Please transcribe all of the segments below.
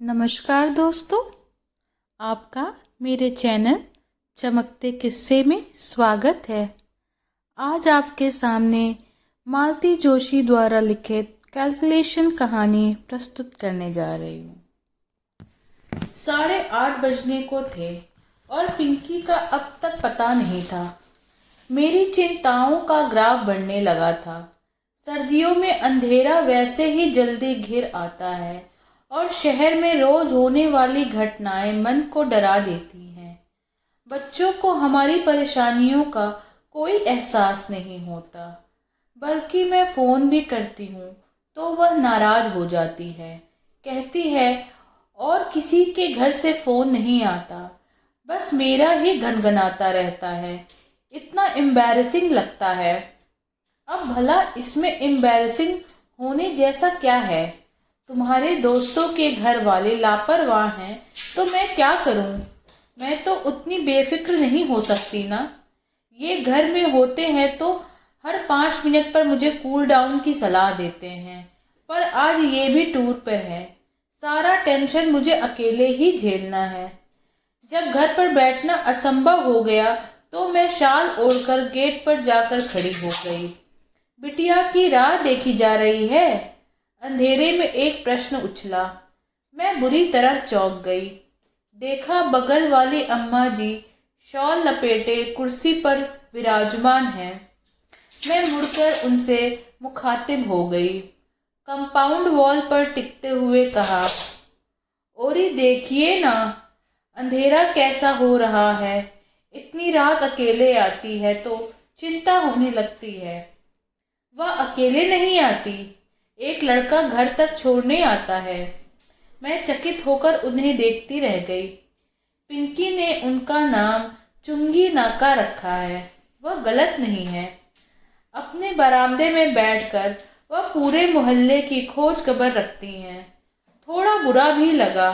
नमस्कार दोस्तों, आपका मेरे चैनल चमकते किस्से में स्वागत है। आज आपके सामने मालती जोशी द्वारा लिखित कैलकुलेशन कहानी प्रस्तुत करने जा रही हूँ। 8:30 बजने को थे और पिंकी का अब तक पता नहीं था। मेरी चिंताओं का ग्राफ बढ़ने लगा था। सर्दियों में अंधेरा वैसे ही जल्दी घिर आता है और शहर में रोज होने वाली घटनाएं मन को डरा देती हैं। बच्चों को हमारी परेशानियों का कोई एहसास नहीं होता, बल्कि मैं फ़ोन भी करती हूँ तो वह नाराज़ हो जाती है। कहती है और किसी के घर से फ़ोन नहीं आता, बस मेरा ही घनघनाता रहता है। इतना एम्बैरेसिंग लगता है। अब भला इसमें एम्बैरेसिंग होने जैसा क्या है? तुम्हारे दोस्तों के घर वाले लापरवाह हैं तो मैं क्या करूं? मैं तो उतनी बेफिक्र नहीं हो सकती ना। ये घर में होते हैं तो हर 5 मिनट पर मुझे कूल डाउन की सलाह देते हैं, पर आज ये भी टूर पर है। सारा टेंशन मुझे अकेले ही झेलना है। जब घर पर बैठना असंभव हो गया तो मैं शाल ओढ़कर गेट पर जाकर खड़ी हो गई। बिटिया की राह देखी जा रही है? अंधेरे में एक प्रश्न उछला। मैं बुरी तरह चौंक गई। देखा बगल वाली अम्मा जी शॉल लपेटे कुर्सी पर विराजमान हैं। मैं मुड़कर उनसे मुखातिब हो गई। कंपाउंड वॉल पर टिकते हुए कहा, ओरी देखिए ना, अंधेरा कैसा हो रहा है। इतनी रात अकेले आती है तो चिंता होने लगती है। वह अकेले नहीं आती, एक लड़का घर तक छोड़ने आता है। मैं चकित होकर उन्हें देखती रह गई। पिंकी ने उनका नाम चुंगी नाका रखा है। वह गलत नहीं है। अपने बरामदे में बैठकर वह पूरे मोहल्ले की खोज खबर रखती हैं। थोड़ा बुरा भी लगा।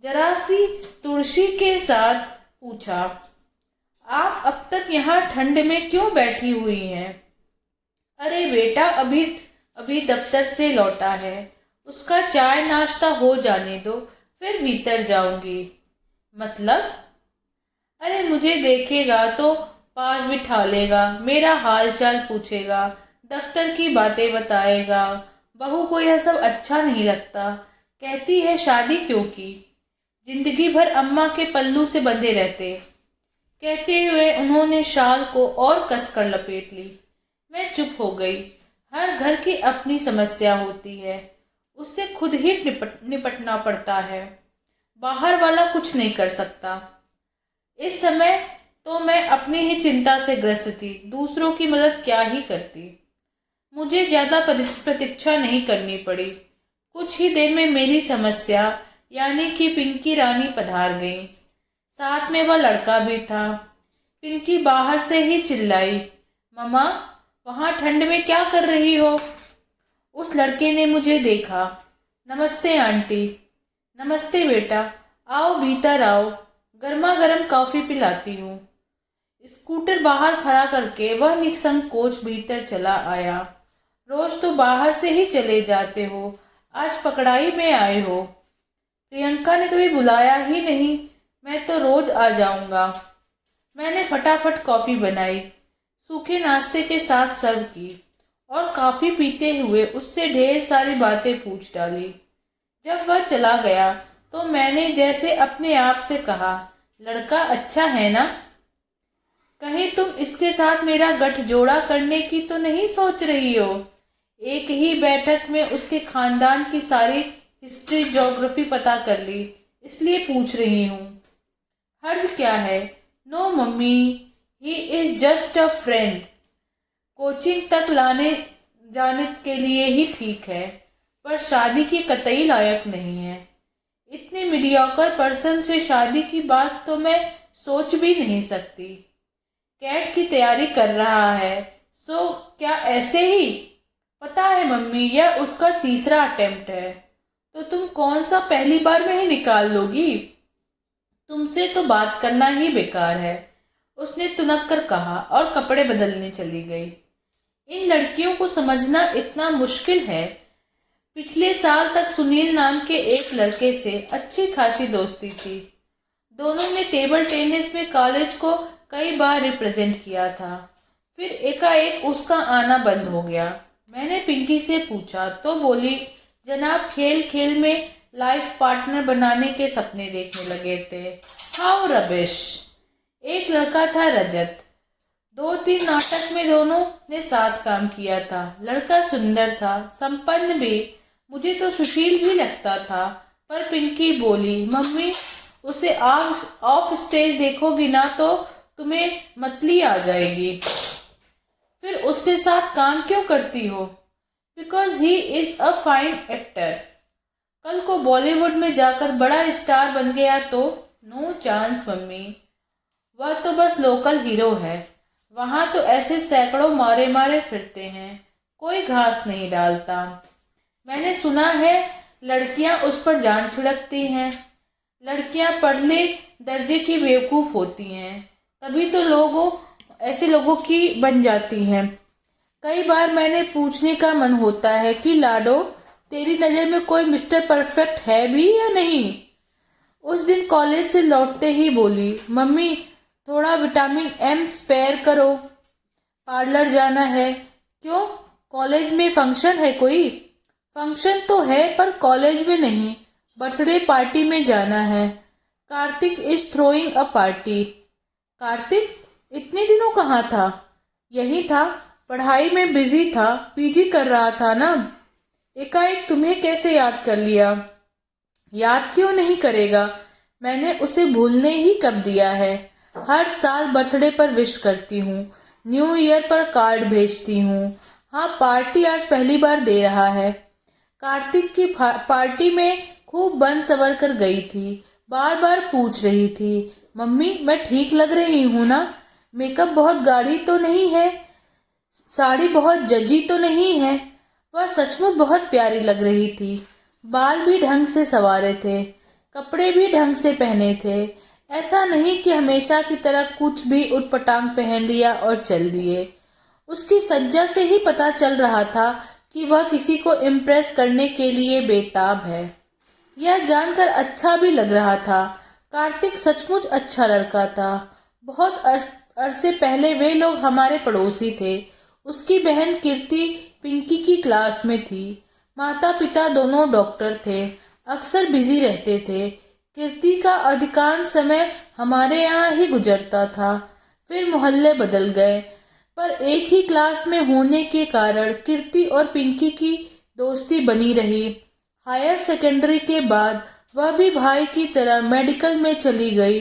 जरा सी तुलसी के साथ पूछा, आप अब तक यहाँ ठंड में क्यों बैठी हुई हैं? अरे बेटा, अभी दफ्तर से लौटा है, उसका चाय नाश्ता हो जाने दो, फिर भीतर जाऊंगी। मतलब? अरे मुझे देखेगा तो पास बिठा लेगा, मेरा हाल चाल पूछेगा, दफ्तर की बातें बताएगा। बहू को यह सब अच्छा नहीं लगता। कहती है शादी क्यों की, जिंदगी भर अम्मा के पल्लू से बंधे रहते। कहते हुए उन्होंने शाल को और कसकर लपेट ली। मैं चुप हो गई। हर घर की अपनी समस्या होती है, उससे खुद ही निपटना पड़ता है। बाहर वाला कुछ नहीं कर सकता। इस समय तो मैं अपनी ही चिंता से ग्रस्त थी, दूसरों की मदद क्या ही करती। मुझे ज़्यादा प्रतीक्षा नहीं करनी पड़ी। कुछ ही देर में मेरी समस्या यानी कि पिंकी रानी पधार गई। साथ में वह लड़का भी था। पिंकी बाहर से ही चिल्लाई, मम्मा, वहाँ ठंड में क्या कर रही हो? उस लड़के ने मुझे देखा। नमस्ते आंटी। नमस्ते बेटा, आओ भीतर आओ, गर्मा गर्म कॉफ़ी पिलाती हूँ। स्कूटर बाहर खड़ा करके वह निसंकोच भीतर चला आया। रोज तो बाहर से ही चले जाते हो, आज पकड़ाई में आए हो। प्रियंका ने कभी बुलाया ही नहीं, मैं तो रोज आ जाऊंगा। मैंने फटाफट कॉफ़ी बनाई, सूखे नाश्ते के साथ सर्व की और कॉफ़ी पीते हुए उससे ढेर सारी बातें पूछ डाली। जब वह चला गया तो मैंने जैसे अपने आप से कहा, लड़का अच्छा है ना? कहीं तुम इसके साथ मेरा गठजोड़ा करने की तो नहीं सोच रही हो? एक ही बैठक में उसके खानदान की सारी हिस्ट्री ज्योग्राफी पता कर ली, इसलिए पूछ रही हूँ। हर्ज क्या है? No mummy, he is just a friend. Coaching तक लाने जाने के लिए ही ठीक है, पर शादी की कतई लायक नहीं है। इतने मीडियोकर पर्सन से शादी की बात तो मैं सोच भी नहीं सकती। कैट की तैयारी कर रहा है, सो क्या ऐसे ही? पता है मम्मी, यह उसका तीसरा अटेम्प्ट है, तो तुम कौन सा पहली बार में ही निकाल लोगी? तुमसे तो बात करना ही बेकार है, उसने तुनक कर कहा और कपड़े बदलने चली गई। इन लड़कियों को समझना इतना मुश्किल है। पिछले साल तक सुनील नाम के एक लड़के से अच्छी खासी दोस्ती थी। दोनों ने टेबल टेनिस में कॉलेज को कई बार रिप्रेजेंट किया था। फिर एकाएक उसका आना बंद हो गया। मैंने पिंकी से पूछा तो बोली, जनाब खेल खेल में लाइफ पार्टनर बनाने के सपने देखने लगे थे। How rubbish. एक लड़का था रजत, 2-3 नाटक में दोनों ने साथ काम किया था। लड़का सुंदर था, संपन्न भी, मुझे तो सुशील भी लगता था। पर पिंकी बोली, मम्मी उसे ऑफ स्टेज देखोगी ना तो तुम्हें मतली आ जाएगी। फिर उसके साथ काम क्यों करती हो? Because he is a fine actor. कल को बॉलीवुड में जाकर बड़ा स्टार बन गया तो? नो चांस मम्मी, वह तो बस लोकल हीरो है। वहाँ तो ऐसे सैकड़ों मारे मारे फिरते हैं, कोई घास नहीं डालता। मैंने सुना है लड़कियाँ उस पर जान छिड़कती हैं। लड़कियाँ पढ़ले दर्जे की बेवकूफ़ होती हैं, तभी तो ऐसे लोगों की बन जाती हैं। कई बार मैंने पूछने का मन होता है कि लाडो, तेरी नज़र में कोई मिस्टर परफेक्ट है भी या नहीं? उस दिन कॉलेज से लौटते ही बोली, मम्मी थोड़ा विटामिन एम स्पेयर करो, पार्लर जाना है। क्यों, कॉलेज में फंक्शन है कोई? फंक्शन तो है पर कॉलेज में नहीं, बर्थडे पार्टी में जाना है। Kartik is throwing a party. Kartik इतने दिनों कहाँ था? यही था, पढ़ाई में बिजी था, पीजी कर रहा था ना। एकाएक तुम्हें कैसे याद कर लिया? याद क्यों नहीं करेगा, मैंने उसे भूलने ही कब दिया है। हर साल बर्थडे पर विश करती हूँ, न्यू ईयर पर कार्ड भेजती हूँ। हाँ, पार्टी आज पहली बार दे रहा है। कार्तिक की पार्टी में खूब बन सवर कर गई थी, बार बार पूछ रही थी, मम्मी मैं ठीक लग रही हूँ ना? मेकअप बहुत गाढ़ी तो नहीं है, साड़ी बहुत जजी तो नहीं है। वह सचमुच बहुत प्यारी लग रही थी। बाल भी ढंग से संवारे थे, कपड़े भी ढंग से पहने थे। ऐसा नहीं कि हमेशा की तरह कुछ भी उटपटांग पहन लिया और चल दिए। उसकी सज्जा से ही पता चल रहा था कि वह किसी को इम्प्रेस करने के लिए बेताब है। यह जानकर अच्छा भी लग रहा था। कार्तिक सचमुच अच्छा लड़का था। बहुत अरसे पहले वे लोग हमारे पड़ोसी थे। उसकी बहन कीर्ति पिंकी की क्लास में थी। माता पिता दोनों डॉक्टर थे, अक्सर बिजी रहते थे। कीर्ति का अधिकांश समय हमारे यहाँ ही गुजरता था। फिर मोहल्ले बदल गए, पर एक ही क्लास में होने के कारण कीर्ति और पिंकी की दोस्ती बनी रही। हायर सेकेंडरी के बाद वह भी भाई की तरह मेडिकल में चली गई।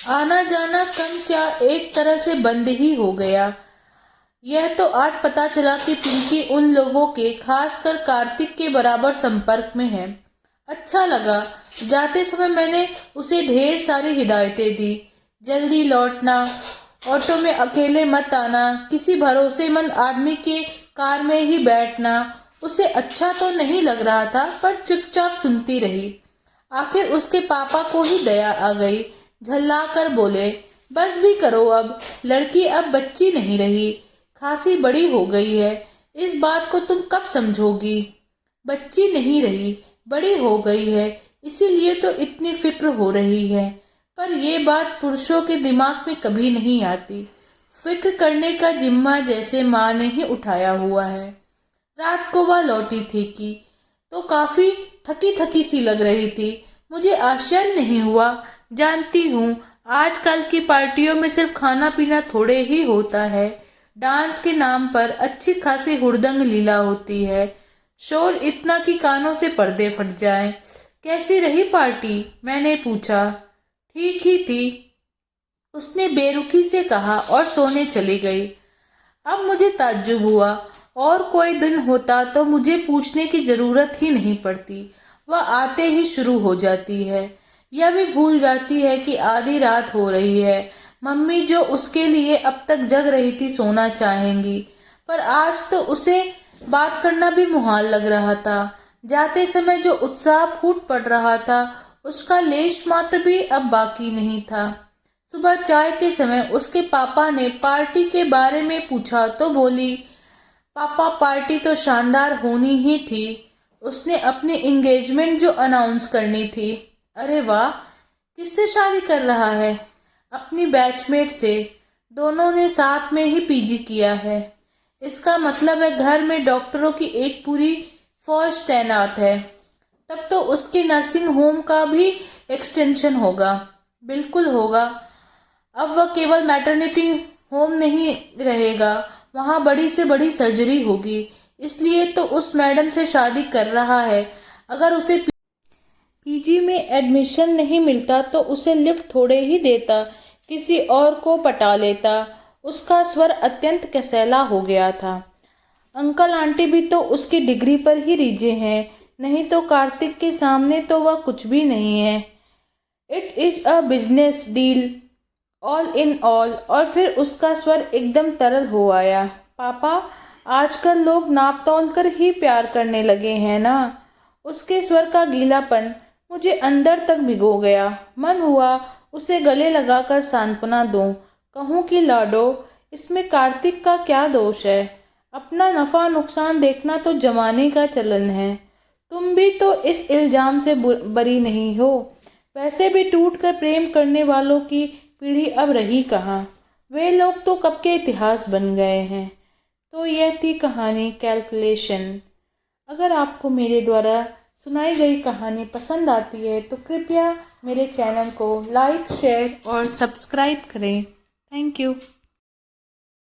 आना जाना कम क्या एक तरह से बंद ही हो गया। यह तो आज पता चला कि पिंकी उन लोगों के, खासकर कार्तिक के बराबर संपर्क में है। अच्छा लगा। जाते समय मैंने उसे ढेर सारी हिदायतें दी। जल्दी लौटना, ऑटो में अकेले मत आना, किसी भरोसेमंद आदमी के कार में ही बैठना। उसे अच्छा तो नहीं लग रहा था, पर चुपचाप सुनती रही। आखिर उसके पापा को ही दया आ गई। झल्ला कर बोले, बस भी करो अब, लड़की अब बच्ची नहीं रही, खासी बड़ी हो गई है। इस बात को तुम कब समझोगी? बच्ची नहीं रही, बड़ी हो गई है, इसीलिए तो इतनी फिक्र हो रही है। पर यह बात पुरुषों के दिमाग में कभी नहीं आती। फिक्र करने का जिम्मा जैसे माँ ने ही उठाया हुआ है। रात को वह लौटी थी कि तो काफ़ी थकी थकी सी लग रही थी। मुझे आश्चर्य नहीं हुआ। जानती हूँ आजकल की पार्टियों में सिर्फ खाना पीना थोड़े ही होता है। डांस के नाम पर अच्छी खासी हुड़दंग लीला होती है। शोर इतना कि कानों से पर्दे फट जाएं। कैसी रही पार्टी? मैंने पूछा। ठीक ही थी, उसने बेरुखी से कहा और सोने चली गई। अब मुझे ताज्जुब हुआ। और कोई दिन होता तो मुझे पूछने की ज़रूरत ही नहीं पड़ती। वह आते ही शुरू हो जाती है। यह भी भूल जाती है कि आधी रात हो रही है। मम्मी जो उसके लिए अब तक जग रही थी सोना चाहेंगी, पर आज तो उसे बात करना भी मुहाल लग रहा था। जाते समय जो उत्साह फूट पड़ रहा था, उसका लेश मात्र भी अब बाकी नहीं था। सुबह चाय के समय उसके पापा ने पार्टी के बारे में पूछा तो बोली, पापा पार्टी तो शानदार होनी ही थी, उसने अपनी एंगेजमेंट जो अनाउंस करनी थी। अरे वाह, किससे शादी कर रहा है? अपनी बैचमेट से। दोनों ने साथ में ही पीजी किया है। इसका मतलब है घर में डॉक्टरों की एक पूरी फौज तैनात है। तब तो उसके नर्सिंग होम का भी एक्सटेंशन होगा। बिल्कुल होगा। अब वह केवल मैटरनिटी होम नहीं रहेगा, वहाँ बड़ी से बड़ी सर्जरी होगी। इसलिए तो उस मैडम से शादी कर रहा है। अगर उसे पीजी में एडमिशन नहीं मिलता तो उसे लिफ्ट थोड़े ही देता, किसी और को पटा लेता। उसका स्वर अत्यंत कसैला हो गया था। अंकल आंटी भी तो उसकी डिग्री पर ही रीझे हैं, नहीं तो कार्तिक के सामने तो वह कुछ भी नहीं है। It is a business deal all in all. और फिर उसका स्वर एकदम तरल हो आया। पापा, आजकल लोग नाप तौल कर ही प्यार करने लगे हैं ना। उसके स्वर का गीलापन मुझे अंदर तक भिगो गया। मन हुआ उसे गले लगाकर सांत्वना दूं, कहूँ कि लाडो, इसमें कार्तिक का क्या दोष है? अपना नफ़ा नुकसान देखना तो जमाने का चलन है। तुम भी तो इस इल्ज़ाम से बरी नहीं हो। वैसे भी टूट कर प्रेम करने वालों की पीढ़ी अब रही कहाँ? वे लोग तो कब के इतिहास बन गए हैं। तो यह थी कहानी कैलकुलेशन। अगर आपको मेरे द्वारा सुनाई गई कहानी पसंद आती है तो कृपया मेरे चैनल को लाइक, शेयर और सब्सक्राइब करें। Thank you.